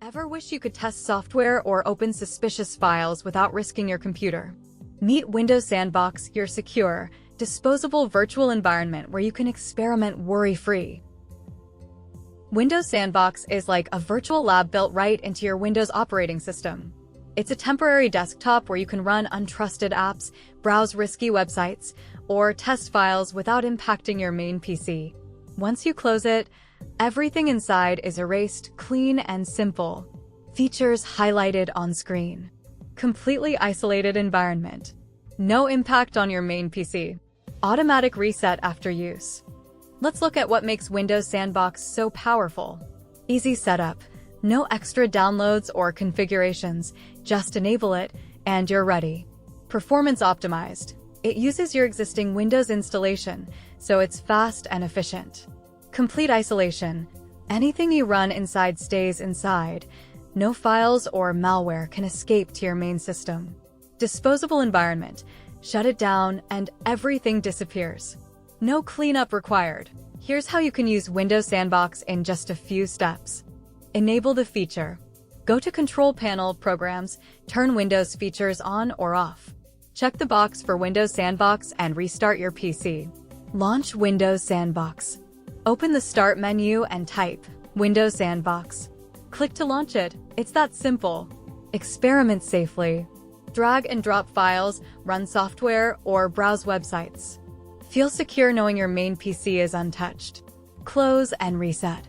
Ever wish you could test software or open suspicious files without risking your computer? Meet Windows Sandbox, your secure, disposable virtual environment where you can experiment worry-free. Windows Sandbox is like a virtual lab built right into your Windows operating system. It's a temporary desktop where you can run untrusted apps, browse risky websites, or test files without impacting your main PC. Once you close it, everything inside is erased, clean, and simple. Features highlighted on screen. Completely isolated environment. No impact on your main PC. Automatic reset after use. Let's look at what makes Windows Sandbox so powerful. Easy setup. No extra downloads or configurations. Just enable it, and you're ready. Performance optimized. It uses your existing Windows installation, so it's fast and efficient. Complete isolation. Anything you run inside stays inside. No files or malware can escape to your main system. Disposable environment. Shut it down and everything disappears. No cleanup required. Here's how you can use Windows Sandbox in just a few steps. Enable the feature. Go to Control Panel, Programs, turn Windows features on or off. Check the box for Windows Sandbox and restart your PC. Launch Windows Sandbox. Open the Start menu and type Windows Sandbox. Click to launch it. It's that simple. Experiment safely. Drag and drop files, run software, or browse websites. Feel secure knowing your main PC is untouched. Close and reset.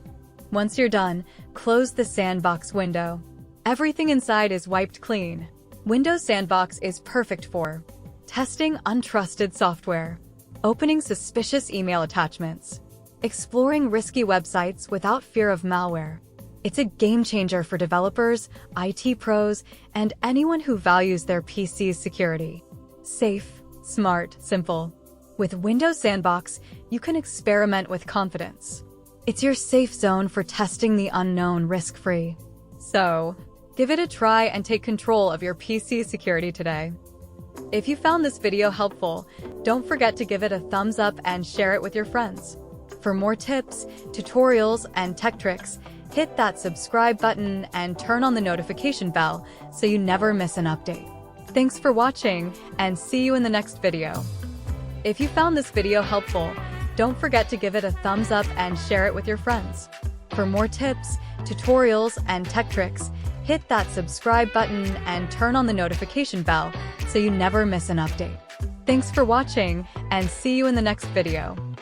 Once you're done, close the Sandbox window. Everything inside is wiped clean. Windows Sandbox is perfect for testing untrusted software, opening suspicious email attachments, exploring risky websites without fear of malware. It's a game changer for developers, IT pros, and anyone who values their PC's security. Safe, smart, simple. With Windows Sandbox, you can experiment with confidence. It's your safe zone for testing the unknown risk-free. So, give it a try and take control of your PC's security today. If you found this video helpful, don't forget to give it a thumbs up and share it with your friends. For more tips, tutorials, and tech tricks, hit that subscribe button and turn on the notification bell so you never miss an update. Thanks for watching, and see you in the next video. If you found this video helpful, don't forget to give it a thumbs up and share it with your friends. For more tips, tutorials, and tech tricks, hit that subscribe button and turn on the notification bell so you never miss an update. Thanks for watching, and see you in the next video.